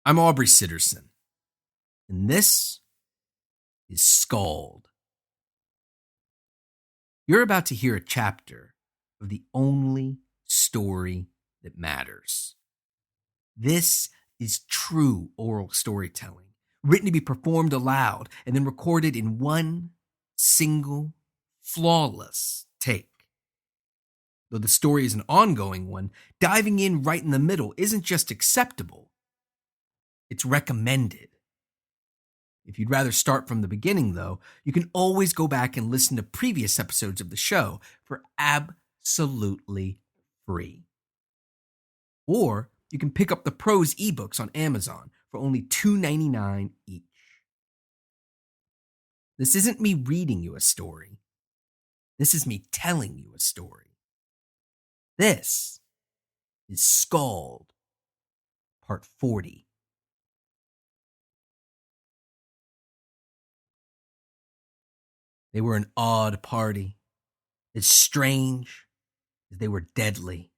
I'm Aubrey Sitterson, and this is SKALD. You're about to hear a chapter of the only story that matters. This is true oral storytelling, written to be performed aloud and then recorded in one single, flawless take. Though the story is an ongoing one, diving in right in the middle isn't just acceptable, it's recommended. If you'd rather start from the beginning, though, you can always go back and listen to previous episodes of the show for absolutely free. Or you can pick up the prose ebooks on Amazon for only $2.99 each. This isn't me reading you a story. This is me telling you a story. This is SKALD, Part 40. They were an odd party, as strange as they were deadly.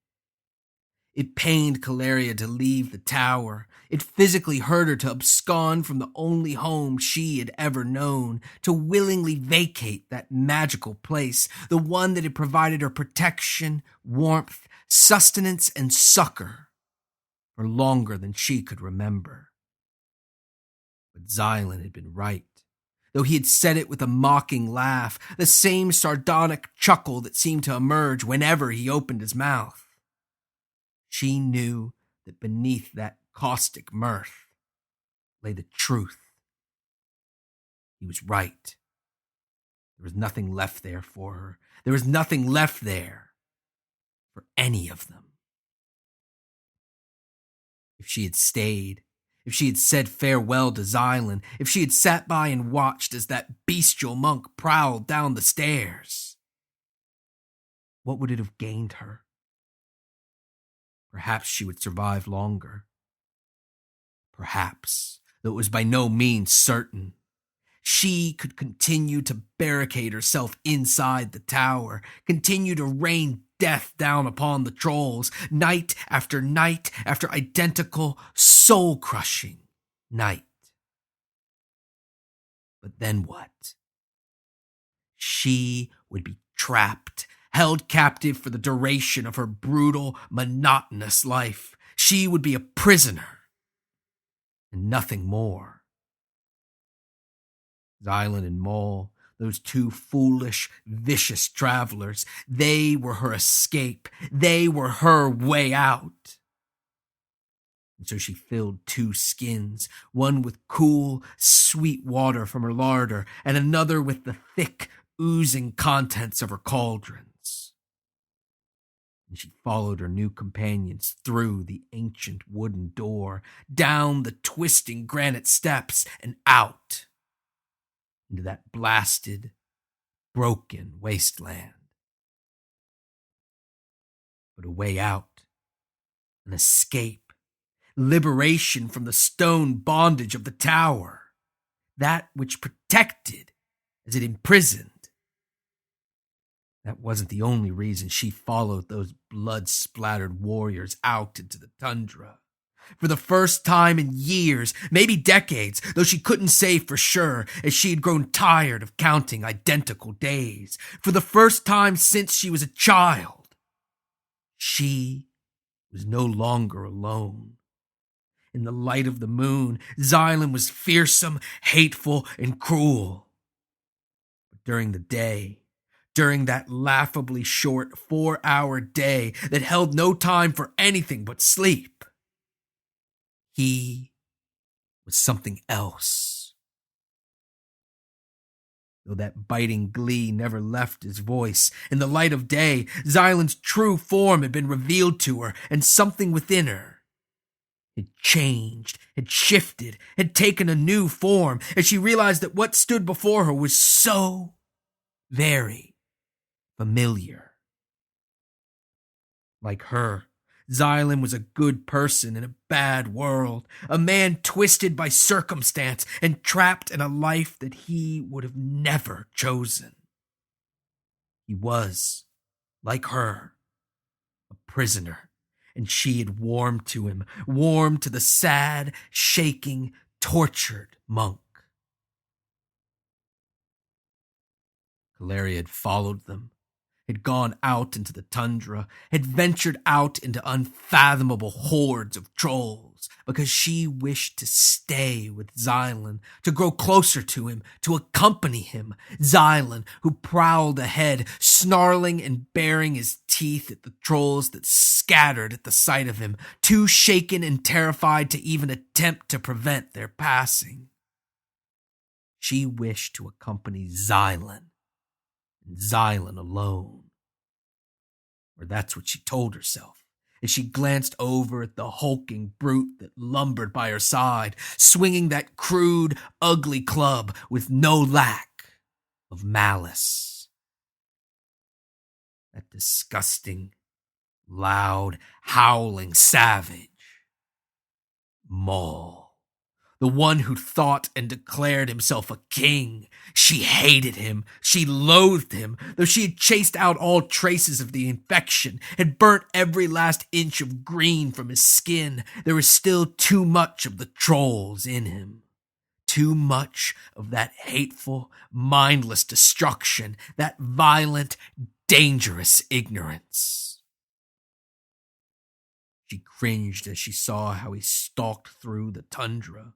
It pained Caleria to leave the tower. It physically hurt her to abscond from the only home she had ever known, to willingly vacate that magical place, the one that had provided her protection, warmth, sustenance, and succor for longer than she could remember. But Xylan had been right. Though he had said it with a mocking laugh, the same sardonic chuckle that seemed to emerge whenever he opened his mouth. She knew that beneath that caustic mirth lay the truth. He was right. There was nothing left there for her. There was nothing left there for any of them. If she had stayed, if she had said farewell to Xylan, if she had sat by and watched as that bestial monk prowled down the stairs, what would it have gained her? Perhaps she would survive longer. Perhaps, though it was by no means certain. She could continue to barricade herself inside the tower, continue to rain death down upon the trolls, night after identical, soul-crushing night. But then what? She would be trapped, held captive for the duration of her brutal, monotonous life. She would be a prisoner, and nothing more. Xylan and Mole, those two foolish, vicious travelers, they were her escape. They were her way out. And so she filled two skins, one with cool, sweet water from her larder, and another with the thick, oozing contents of her cauldrons. And she followed her new companions through the ancient wooden door, down the twisting granite steps, and out into that blasted, broken wasteland. But a way out, an escape, liberation from the stone bondage of the tower, that which protected as it imprisoned. That wasn't the only reason she followed those blood-splattered warriors out into the tundra. For the first time in years, maybe decades, though she couldn't say for sure, as she had grown tired of counting identical days. For the first time since she was a child, she was no longer alone. In the light of the moon, Xylan was fearsome, hateful, and cruel. But during the day, during that laughably short 4-hour day that held no time for anything but sleep, he was something else. Though that biting glee never left his voice, in the light of day, Xylan's true form had been revealed to her, and something within her had changed, had shifted, had taken a new form, as she realized that what stood before her was so very familiar. Like her, Xylan was a good person in a bad world, a man twisted by circumstance and trapped in a life that he would have never chosen. He was, like her, a prisoner, and she had warmed to him, warmed to the sad, shaking, tortured monk. Caleria had followed them, had gone out into the tundra, had ventured out into unfathomable hordes of trolls, because she wished to stay with Xylan, to grow closer to him, to accompany him. Xylan, who prowled ahead, snarling and baring his teeth at the trolls that scattered at the sight of him, too shaken and terrified to even attempt to prevent their passing. She wished to accompany Xylan, and Xylan alone. Or that's what she told herself, as she glanced over at the hulking brute that lumbered by her side, swinging that crude, ugly club with no lack of malice. That disgusting, loud, howling savage, Maul. The one who thought and declared himself a king. She hated him. She loathed him. Though she had chased out all traces of the infection, had burnt every last inch of green from his skin, there was still too much of the trolls in him. Too much of that hateful, mindless destruction, that violent, dangerous ignorance. She cringed as she saw how he stalked through the tundra.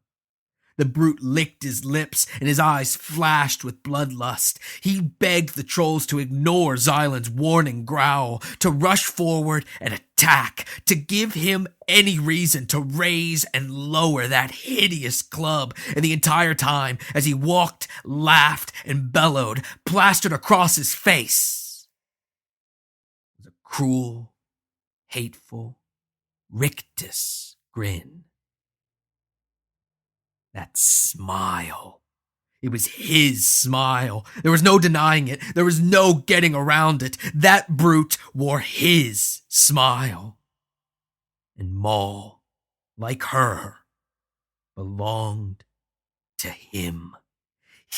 The brute licked his lips, and his eyes flashed with bloodlust. He begged the trolls to ignore Xylan's warning growl, to rush forward and attack, to give him any reason to raise and lower that hideous club. And the entire time, as he walked, laughed, and bellowed, plastered across his face was a cruel, hateful, rictus grin. That smile. It was his smile. There was no denying it. There was no getting around it. That brute wore his smile. And Maul, like her, belonged to him.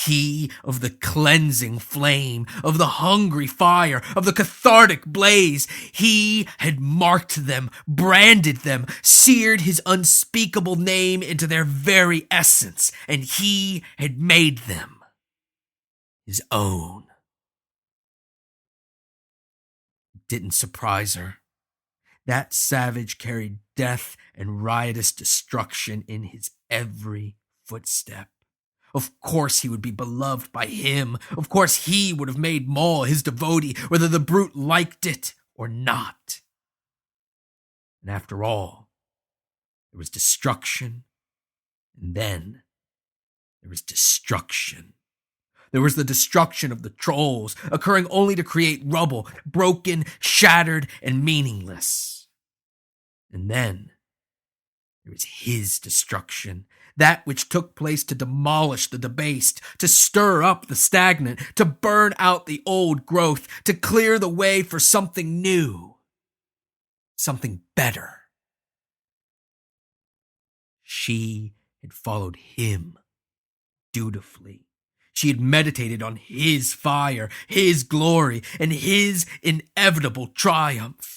He of the cleansing flame, of the hungry fire, of the cathartic blaze. He had marked them, branded them, seared his unspeakable name into their very essence, and he had made them his own. It didn't surprise her. That savage carried death and riotous destruction in his every footstep. Of course he would be beloved by him. Of course he would have made Maul his devotee, whether the brute liked it or not. And after all, there was destruction, and then there was destruction. There was the destruction of the trolls, occurring only to create rubble, broken, shattered, and meaningless. And then there was his destruction, that which took place to demolish the debased, to stir up the stagnant, to burn out the old growth, to clear the way for something new, something better. She had followed him dutifully. She had meditated on his fire, his glory, and his inevitable triumph.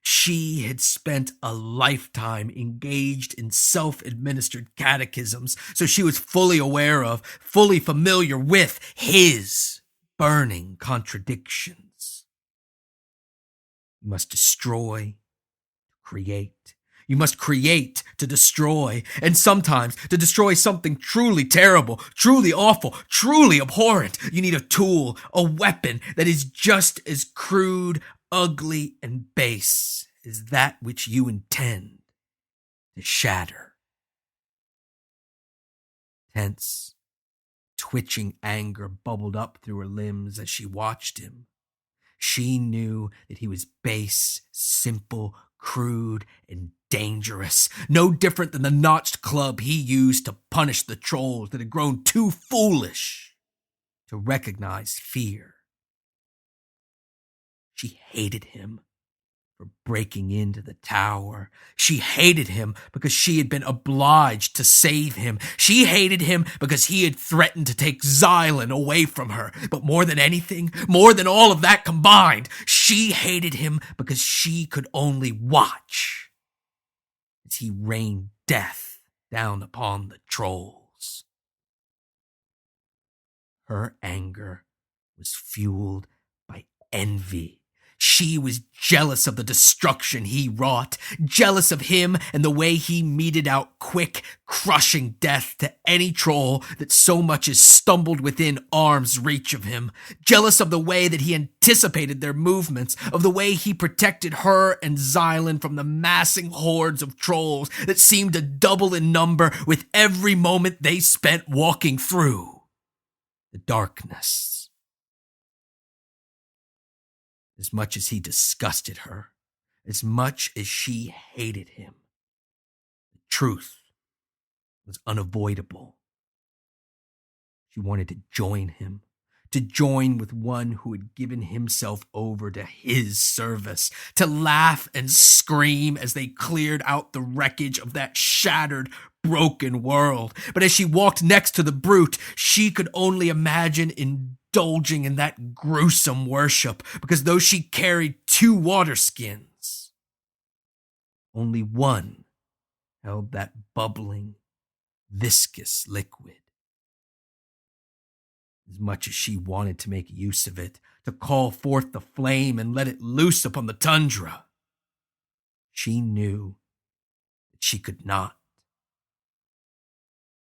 She had spent a lifetime engaged in self-administered catechisms, so she was fully aware of, fully familiar with his burning contradictions. You must destroy to create. You must create to destroy, and sometimes to destroy something truly terrible, truly awful, truly abhorrent. You need a tool, a weapon that is just as crude, ugly, and base as that which you intend to shatter. Tense, twitching anger bubbled up through her limbs as she watched him. She knew that he was base, simple, crude, and dangerous, no different than the notched club he used to punish the trolls that had grown too foolish to recognize fear. She hated him for breaking into the tower. She hated him because she had been obliged to save him. She hated him because he had threatened to take Xylan away from her. But more than anything, more than all of that combined, she hated him because she could only watch as he rained death down upon the trolls. Her anger was fueled by envy. She was jealous of the destruction he wrought, jealous of him and the way he meted out quick, crushing death to any troll that so much as stumbled within arm's reach of him, jealous of the way that he anticipated their movements, of the way he protected her and Xylan from the massing hordes of trolls that seemed to double in number with every moment they spent walking through the darkness. As much as he disgusted her, as much as she hated him, the truth was unavoidable. She wanted to join him, to join with one who had given himself over to his service, to laugh and scream as they cleared out the wreckage of that shattered, broken world. But as she walked next to the brute, she could only imagine indulging in that gruesome worship, because though she carried 2 water skins, only one held that bubbling, viscous liquid. As much as she wanted to make use of it, to call forth the flame and let it loose upon the tundra, she knew that she could not.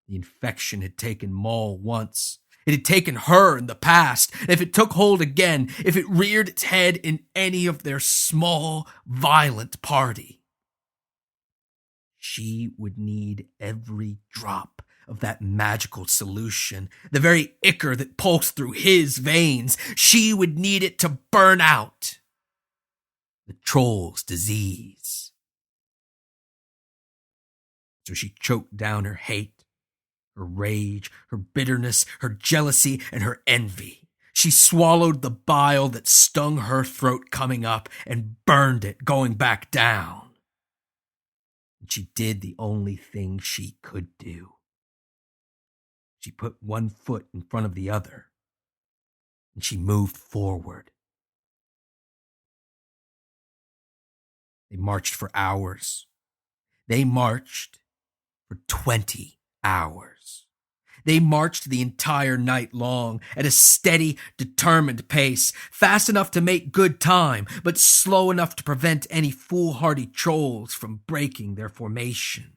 The infection had taken Maul once. It had taken her in the past. And if it took hold again, if it reared its head in any of their small, violent party, she would need every drop of that magical solution, the very ichor that pulsed through his veins. She would need it to burn out the troll's disease. So she choked down her hate, her rage, her bitterness, her jealousy, and her envy. She swallowed the bile that stung her throat coming up and burned it going back down. And she did the only thing she could do. She put one foot in front of the other, and she moved forward. They marched for hours. They marched for 20 hours. They marched the entire night long at a steady, determined pace, fast enough to make good time, but slow enough to prevent any foolhardy trolls from breaking their formation.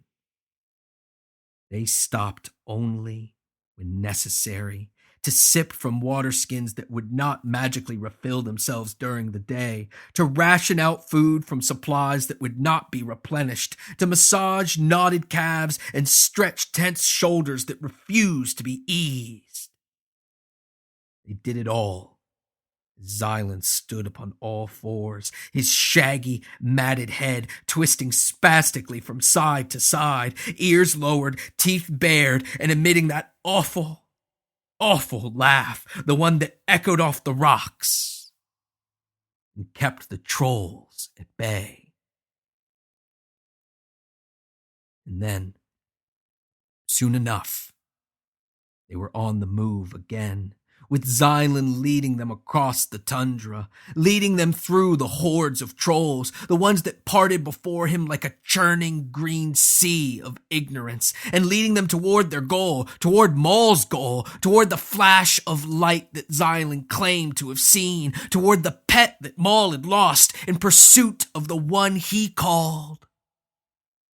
They stopped only when necessary, to sip from water skins that would not magically refill themselves during the day, to ration out food from supplies that would not be replenished, to massage knotted calves and stretch tense shoulders that refused to be eased. They did it all. Xylan stood upon all fours, his shaggy, matted head twisting spastically from side to side, ears lowered, teeth bared, and emitting that awful laugh, the one that echoed off the rocks and kept the trolls at bay. And then, soon enough, they were on the move again, with Xylan leading them across the tundra, leading them through the hordes of trolls, the ones that parted before him like a churning green sea of ignorance, and leading them toward their goal, toward Maul's goal, toward the flash of light that Xylan claimed to have seen, toward the pet that Maul had lost in pursuit of the one he called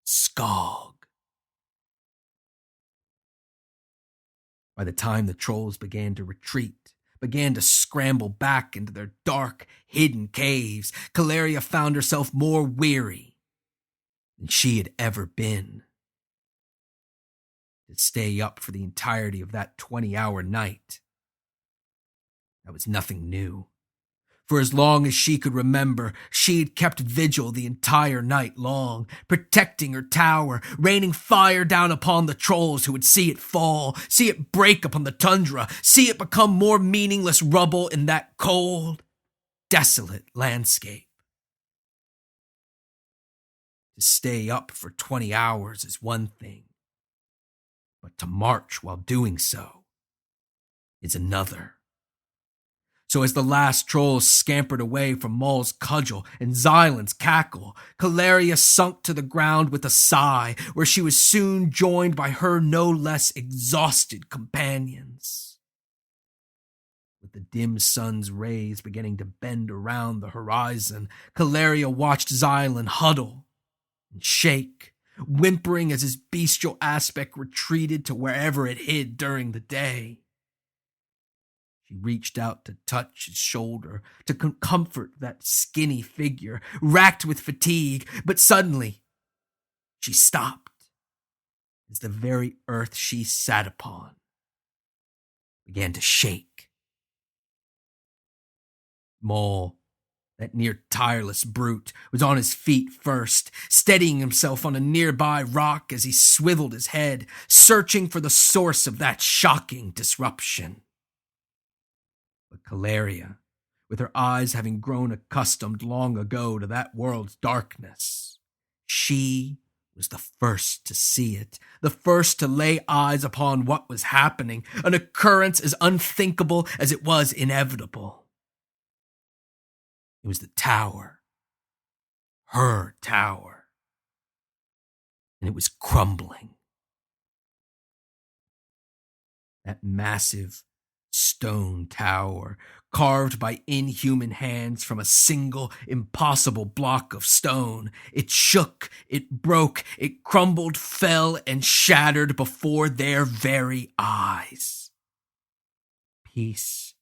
SKALD. By the time the trolls began to retreat, began to scramble back into their dark, hidden caves, Caleria found herself more weary than she had ever been. To stay up for the entirety of that 20-hour night, that was nothing new. For as long as she could remember, she had kept vigil the entire night long, protecting her tower, raining fire down upon the trolls who would see it fall, see it break upon the tundra, see it become more meaningless rubble in that cold, desolate landscape. To stay up for 20 hours is one thing, but to march while doing so is another. So as the last trolls scampered away from Maul's cudgel and Xylan's cackle, Caleria sunk to the ground with a sigh, where she was soon joined by her no less exhausted companions. With the dim sun's rays beginning to bend around the horizon, Caleria watched Xylan huddle and shake, whimpering as his bestial aspect retreated to wherever it hid during the day. She reached out to touch his shoulder, to comfort that skinny figure, racked with fatigue, but suddenly she stopped, as the very earth she sat upon began to shake. Maul, that near tireless brute, was on his feet first, steadying himself on a nearby rock as he swiveled his head, searching for the source of that shocking disruption. But Caleria, with her eyes having grown accustomed long ago to that world's darkness, she was the first to see it, the first to lay eyes upon what was happening, an occurrence as unthinkable as it was inevitable. It was the tower, her tower, and it was crumbling. That massive stone tower, carved by inhuman hands from a single impossible block of stone. It shook, it broke, it crumbled, fell, and shattered before their very eyes. Piece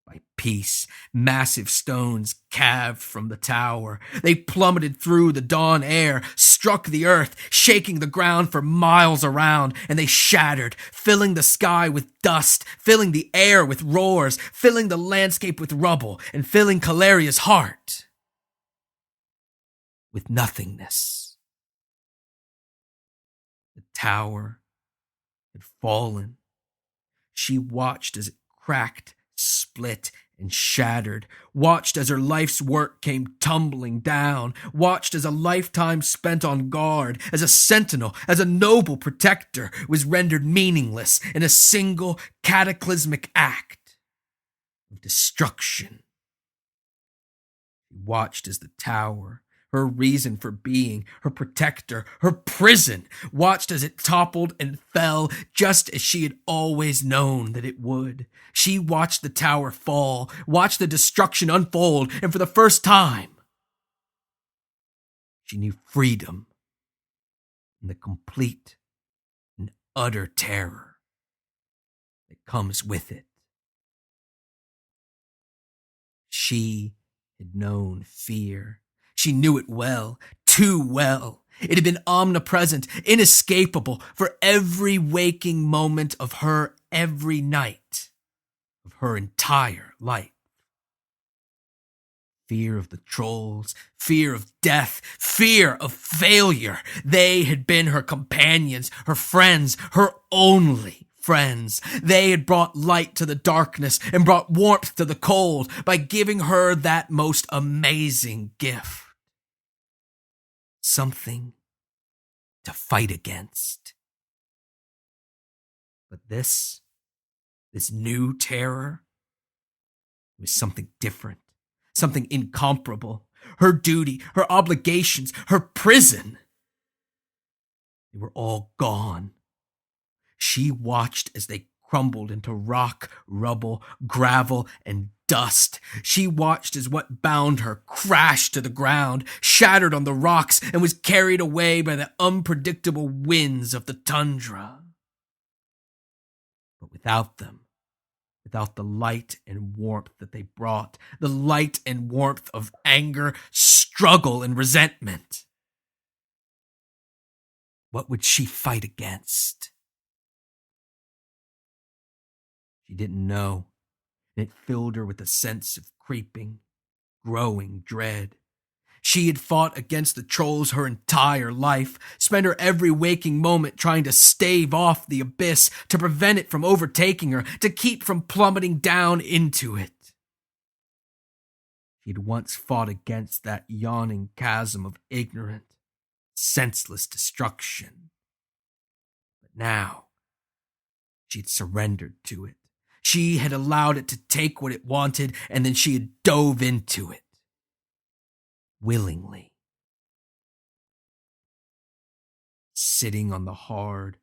by piece, massive stones calved from the tower. They plummeted through the dawn air, struck the earth, shaking the ground for miles around, and they shattered, filling the sky with dust, filling the air with roars, filling the landscape with rubble, and filling Caleria's heart with nothingness. The tower had fallen. She watched as it cracked, split, and shattered, watched as her life's work came tumbling down, watched as a lifetime spent on guard, as a sentinel, as a noble protector, was rendered meaningless in a single cataclysmic act of destruction. She watched as the tower, her reason for being, her protector, her prison, watched as it toppled and fell just as she had always known that it would. She watched the tower fall, watched the destruction unfold, and for the first time, she knew freedom and the complete and utter terror that comes with it. She had known fear. She knew it well, too well. It had been omnipresent, inescapable for every waking moment of her every night of her entire life. Fear of the trolls, fear of death, fear of failure. They had been her companions, her friends, her only friends. They had brought light to the darkness and brought warmth to the cold by giving her that most amazing gift. Something to fight against. But this new terror was something different, something incomparable. Her duty, her obligations, her prison, they were all gone. She watched as they crumbled into rock, rubble, gravel, and dust. She watched as what bound her crashed to the ground, shattered on the rocks, and was carried away by the unpredictable winds of the tundra. But without them, without the light and warmth that they brought, the light and warmth of anger, struggle, and resentment, what would she fight against? She didn't know, and it filled her with a sense of creeping, growing dread. She had fought against the trolls her entire life, spent her every waking moment trying to stave off the abyss, to prevent it from overtaking her, to keep from plummeting down into it. She'd once fought against that yawning chasm of ignorance, senseless destruction. But now, she'd surrendered to it. She had allowed it to take what it wanted, and then she had dove into it. Willingly. Sitting on the hard,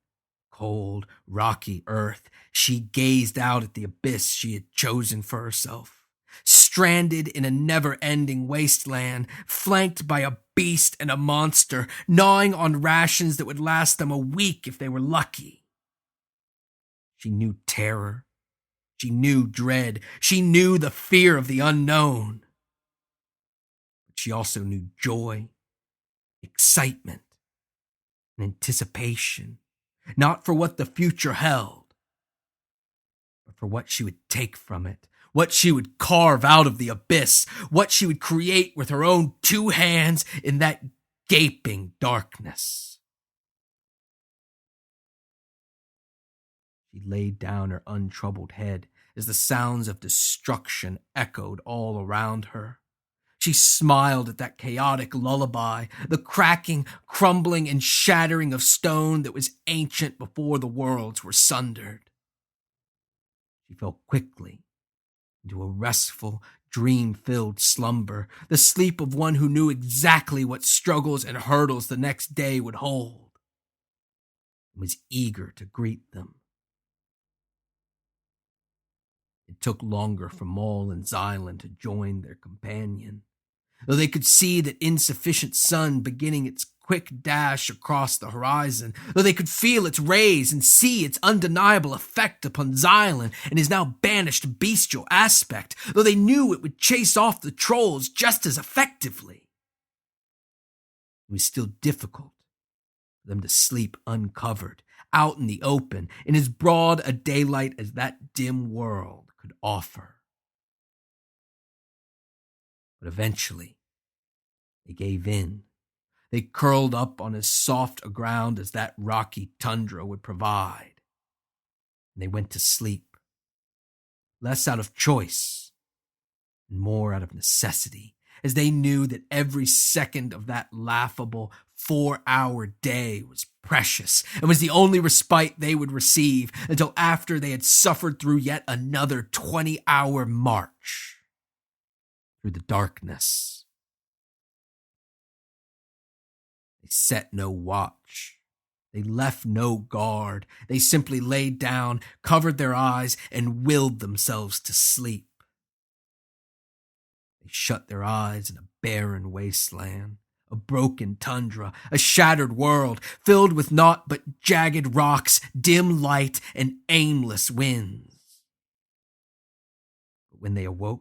cold, rocky earth, she gazed out at the abyss she had chosen for herself. Stranded in a never-ending wasteland, flanked by a beast and a monster, gnawing on rations that would last them a week if they were lucky. She knew terror. She knew dread. She knew the fear of the unknown. But she also knew joy, excitement, and anticipation, not for what the future held, but for what she would take from it, what she would carve out of the abyss, what she would create with her own 2 hands in that gaping darkness. She laid down her untroubled head as the sounds of destruction echoed all around her. She smiled at that chaotic lullaby, the cracking, crumbling, and shattering of stone that was ancient before the worlds were sundered. She fell quickly into a restful, dream-filled slumber, the sleep of one who knew exactly what struggles and hurdles the next day would hold, and was eager to greet them. It took longer for Maul and Xylan to join their companion. Though they could see that insufficient sun beginning its quick dash across the horizon, though they could feel its rays and see its undeniable effect upon Xylan and his now banished bestial aspect, though they knew it would chase off the trolls just as effectively, it was still difficult for them to sleep uncovered, out in the open, in as broad a daylight as that dim world could offer. But eventually, they gave in. They curled up on as soft a ground as that rocky tundra would provide. And they went to sleep, less out of choice and more out of necessity, as they knew that every second of that laughable 4-hour day was precious and was the only respite they would receive until after they had suffered through yet another 20-hour march through the darkness. They set no watch. They left no guard. They simply laid down, covered their eyes, and willed themselves to sleep. They shut their eyes in a barren wasteland, a broken tundra, a shattered world filled with naught but jagged rocks, dim light, and aimless winds. But when they awoke,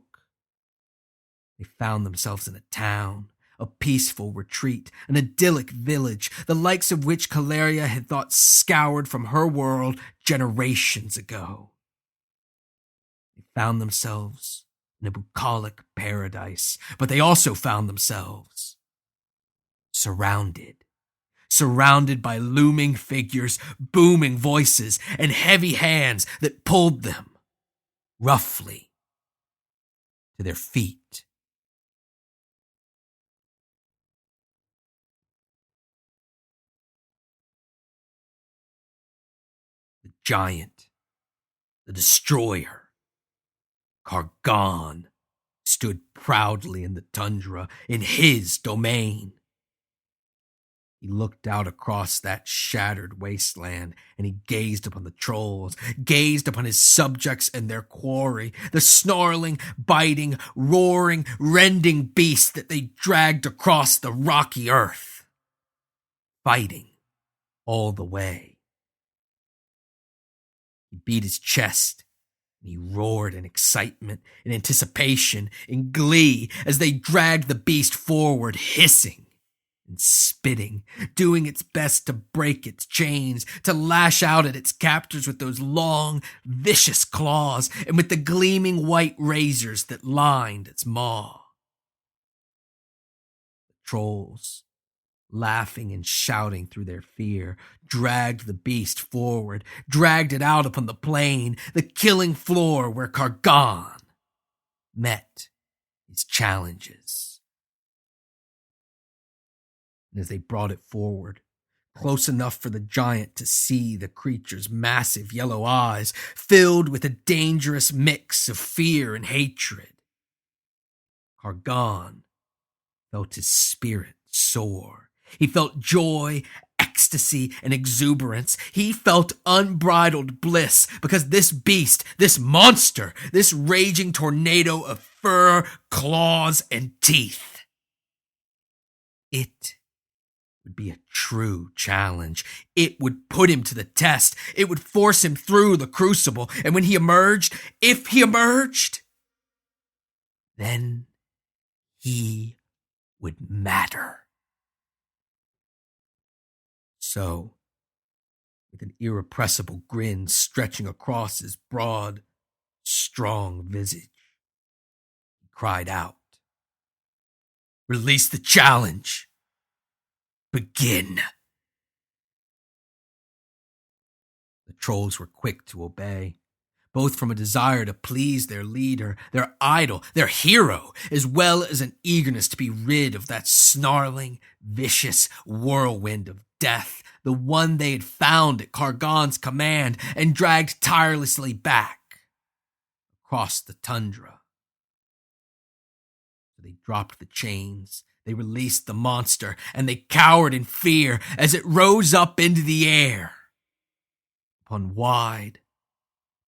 they found themselves in a town, a peaceful retreat, an idyllic village, the likes of which Caleria had thought scoured from her world generations ago. They found themselves in a bucolic paradise, but they also found themselves surrounded by looming figures, booming voices, and heavy hands that pulled them roughly to their feet. The giant, the destroyer, Kargan, stood proudly in the tundra, in his domain. He looked out across that shattered wasteland, and he gazed upon the trolls, gazed upon his subjects and their quarry, the snarling, biting, roaring, rending beasts that they dragged across the rocky earth, fighting all the way. He beat his chest, and he roared in excitement, in anticipation, in glee, as they dragged the beast forward, hissing and spitting, doing its best to break its chains, to lash out at its captors with those long, vicious claws, and with the gleaming white razors that lined its maw. The trolls, laughing and shouting through their fear, dragged the beast forward, dragged it out upon the plain, the killing floor where Kargan met his challenges. And as they brought it forward, close enough for the giant to see the creature's massive yellow eyes filled with a dangerous mix of fear and hatred, Kargan felt his spirit soar. He felt joy, ecstasy, and exuberance. He felt unbridled bliss because this beast, this monster, this raging tornado of fur, claws, and teeth, it would be a true challenge. It would put him to the test. It would force him through the crucible. And when he emerged, if he emerged, then he would matter. So, with an irrepressible grin stretching across his broad, strong visage, he cried out, "Release the challenge! Begin!" The trolls were quick to obey, both from a desire to please their leader, their idol, their hero, as well as an eagerness to be rid of that snarling, vicious whirlwind of death, the one they had found at Kargan's command and dragged tirelessly back across the tundra. So they dropped the chains, they released the monster, and they cowered in fear as it rose up into the air upon wide,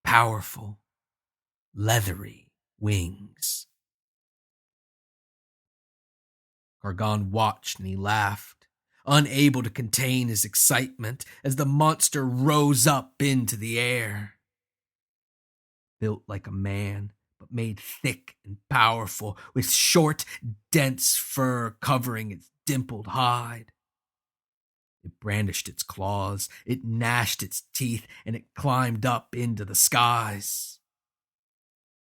powerful, leathery wings. Kargan watched and he laughed, unable to contain his excitement as the monster rose up into the air. Built like a man, but made thick and powerful, with short, dense fur covering its dimpled hide. It brandished its claws, it gnashed its teeth, and it climbed up into the skies.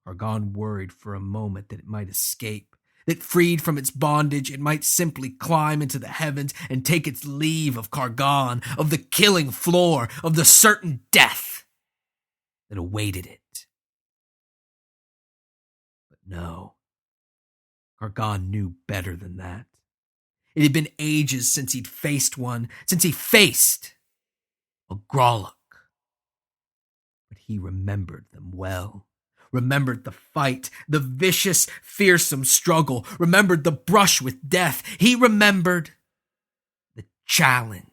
Kargan worried for a moment that it might escape, that freed from its bondage, it might simply climb into the heavens and take its leave of Kargan, of the killing floor, of the certain death that awaited it. But no, Kargan knew better than that. It had been ages since he'd faced one, since he faced a Grolok. But he remembered them well. Remembered the fight, the vicious, fearsome struggle. Remembered the brush with death. He remembered the challenge,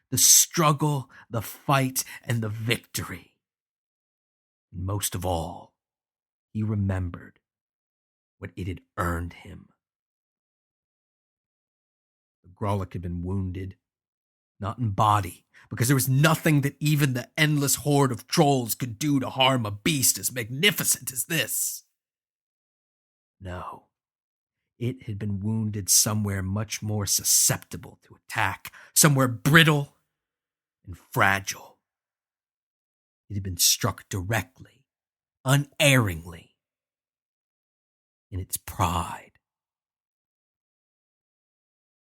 the struggle, the fight, and the victory. And most of all, he remembered what it had earned him. The Grolok had been wounded, not in body, because there was nothing that even the endless horde of trolls could do to harm a beast as magnificent as this. No, it had been wounded somewhere much more susceptible to attack, somewhere brittle and fragile. It had been struck directly, unerringly, in its pride.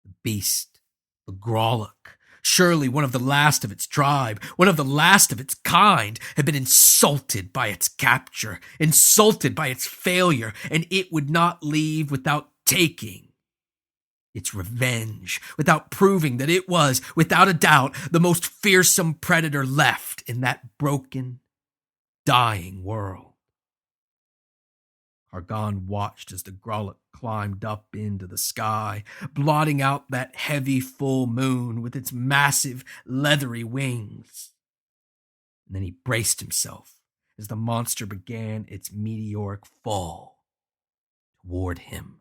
The beast, the Grolok, surely one of the last of its tribe, one of the last of its kind, had been insulted by its capture, insulted by its failure, and it would not leave without taking its revenge, without proving that it was, without a doubt, the most fearsome predator left in that broken, dying world. Kargan watched as the Grolok climbed up into the sky, blotting out that heavy full moon with its massive, leathery wings. And then he braced himself as the monster began its meteoric fall toward him.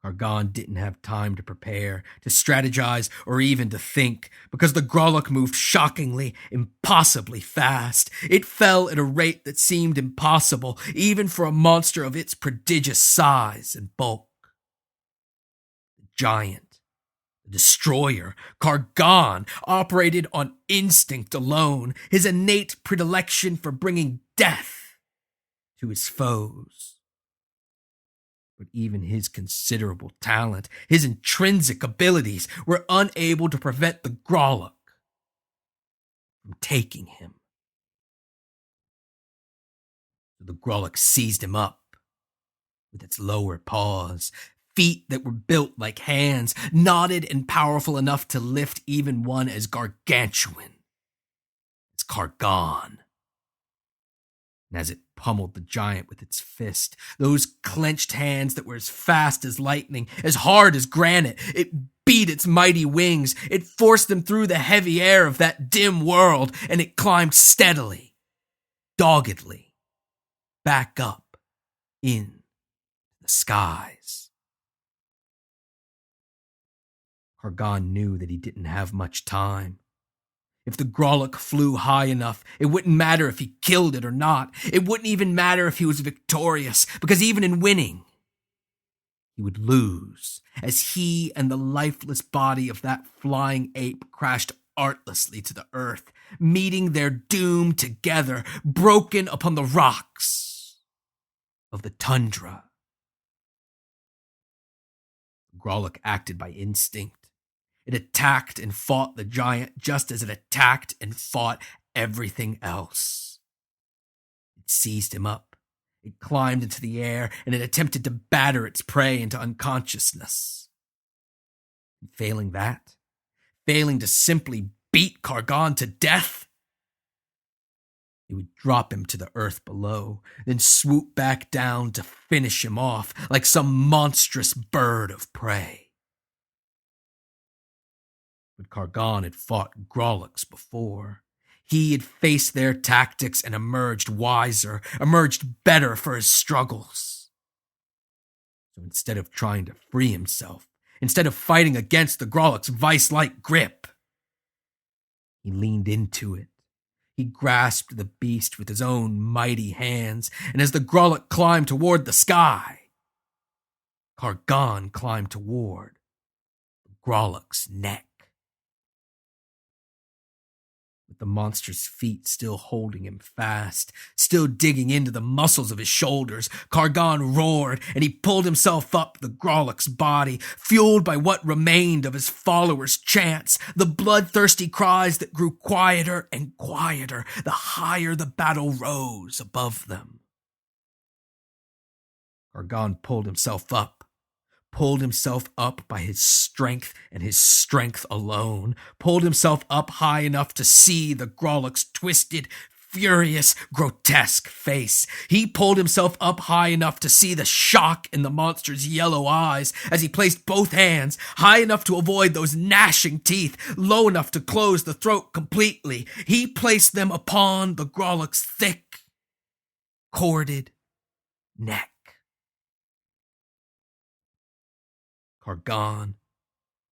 Kargan didn't have time to prepare, to strategize, or even to think, because the Grolok moved shockingly, impossibly fast. It fell at a rate that seemed impossible, even for a monster of its prodigious size and bulk. The giant, the destroyer, Kargan, operated on instinct alone, his innate predilection for bringing death to his foes. But even his considerable talent, his intrinsic abilities, were unable to prevent the Grolok from taking him. So the Grolok seized him up with its lower paws, feet that were built like hands, knotted and powerful enough to lift even one as gargantuan as Kargan. And as it pummeled the giant with its fist, those clenched hands that were as fast as lightning, as hard as granite, it beat its mighty wings, it forced them through the heavy air of that dim world, and it climbed steadily, doggedly, back up in the skies. Kargan knew that he didn't have much time. If the Grolok flew high enough, it wouldn't matter if he killed it or not. It wouldn't even matter if he was victorious, because even in winning, he would lose, as he and the lifeless body of that flying ape crashed artlessly to the earth, meeting their doom together, broken upon the rocks of the tundra. Grolok acted by instinct. It attacked and fought the giant just as it attacked and fought everything else. It seized him up. It climbed into the air, and it attempted to batter its prey into unconsciousness. And failing that, failing to simply beat Kargan to death, it would drop him to the earth below, then swoop back down to finish him off like some monstrous bird of prey. But Kargan had fought Groloks before. He had faced their tactics and emerged wiser, emerged better for his struggles. So instead of trying to free himself, instead of fighting against the Grolok's vice-like grip, he leaned into it. He grasped the beast with his own mighty hands, and as the Grolok climbed toward the sky, Kargan climbed toward the Grolok's neck. With the monster's feet still holding him fast, still digging into the muscles of his shoulders, Kargan roared, and he pulled himself up the Grolok's body, fueled by what remained of his followers' chants, the bloodthirsty cries that grew quieter and quieter the higher the battle rose above them. Kargan pulled himself up by his strength and his strength alone, pulled himself up high enough to see the Grolok's twisted, furious, grotesque face. He pulled himself up high enough to see the shock in the monster's yellow eyes as he placed both hands high enough to avoid those gnashing teeth, low enough to close the throat completely. He placed them upon the Grolok's thick, corded neck. Kargan,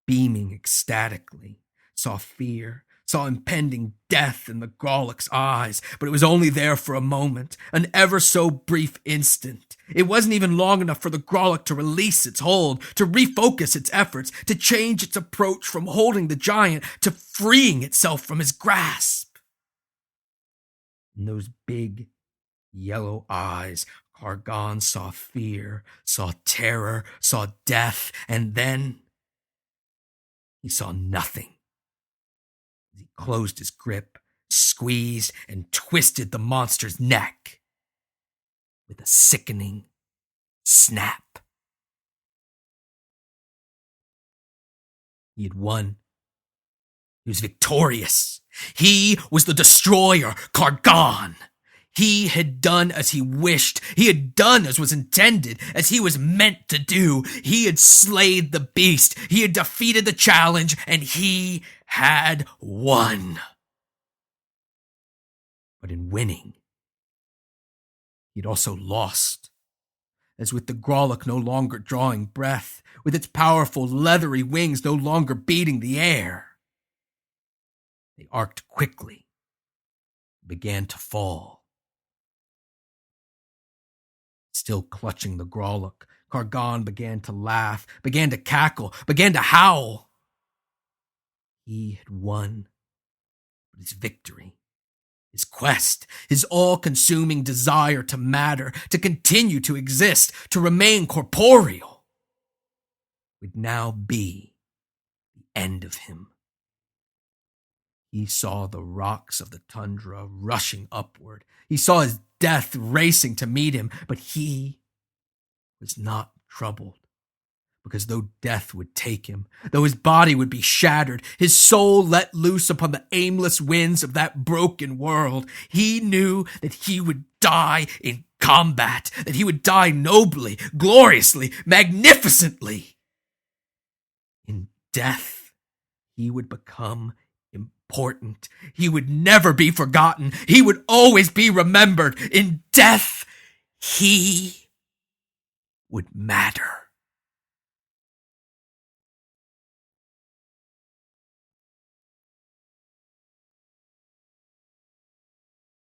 beaming ecstatically, saw fear, saw impending death in the Grolok's eyes, but it was only there for a moment, an ever so brief instant. It wasn't even long enough for the Grolok to release its hold, to refocus its efforts, to change its approach from holding the giant to freeing itself from his grasp. In those big, yellow eyes, Kargan saw fear, saw terror, saw death, and then he saw nothing. As he closed his grip, squeezed, and twisted the monster's neck with a sickening snap. He had won. He was victorious. He was the destroyer, Kargan. He had done as he wished. He had done as was intended, as he was meant to do. He had slayed the beast. He had defeated the challenge, and he had won. But in winning, he had also lost. As with the Grolok no longer drawing breath, with its powerful leathery wings no longer beating the air, they arced quickly, began to fall. Still clutching the Grolok, Kargan began to laugh, began to cackle, began to howl. He had won, but his victory, his quest, his all-consuming desire to matter, to continue to exist, to remain corporeal, would now be the end of him. He saw the rocks of the tundra rushing upward. He saw his death racing to meet him, but he was not troubled. Because though death would take him, though his body would be shattered, his soul let loose upon the aimless winds of that broken world, he knew that he would die in combat, that he would die nobly, gloriously, magnificently. In death, he would become important. He would never be forgotten. He would always be remembered. In death, he would matter.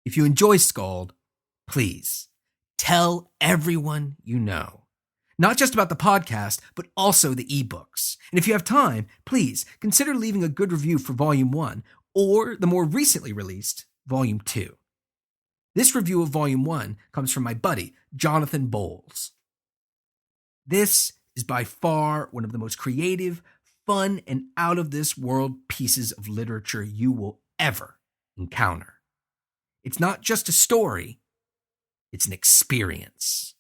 If you enjoy SKALD, please tell everyone you know. Not just about the podcast, but also the ebooks. And if you have time, please consider leaving a good review for Volume 1 or the more recently released Volume 2. This review of Volume 1 comes from my buddy, Jonathan Bowles. This is by far one of the most creative, fun, and out-of-this-world pieces of literature you will ever encounter. It's not just a story, it's an experience.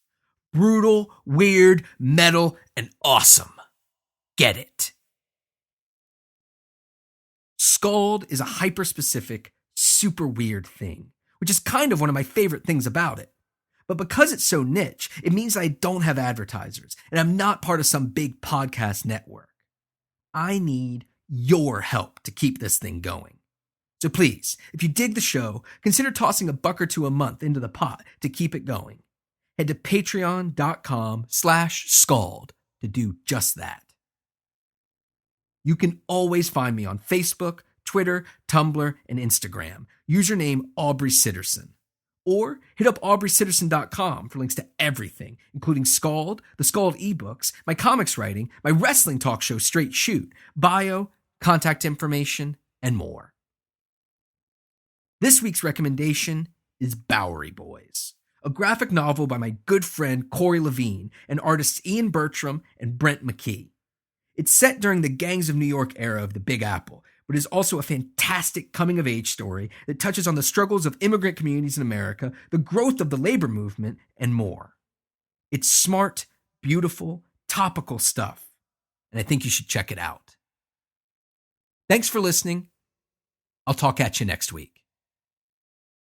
Brutal, weird, metal, and awesome. Get it. SKALD is a hyper-specific, super weird thing, which is kind of one of my favorite things about it. But because it's so niche, it means I don't have advertisers, and I'm not part of some big podcast network. I need your help to keep this thing going. So please, if you dig the show, consider tossing $1 or $2 a month into the pot to keep it going. Head to patreon.com/skald to do just that. You can always find me on Facebook, Twitter, Tumblr, and Instagram. Username Aubrey Sitterson. Or hit up aubreysitterson.com for links to everything, including SKALD, the SKALD ebooks, my comics writing, my wrestling talk show Straight Shoot, bio, contact information, and more. This week's recommendation is Bowery Boys, a graphic novel by my good friend Corey Levine and artists Ian Bertram and Brent McKee. It's set during the Gangs of New York era of the Big Apple, but is also a fantastic coming-of-age story that touches on the struggles of immigrant communities in America, the growth of the labor movement, and more. It's smart, beautiful, topical stuff, and I think you should check it out. Thanks for listening. I'll talk at you next week.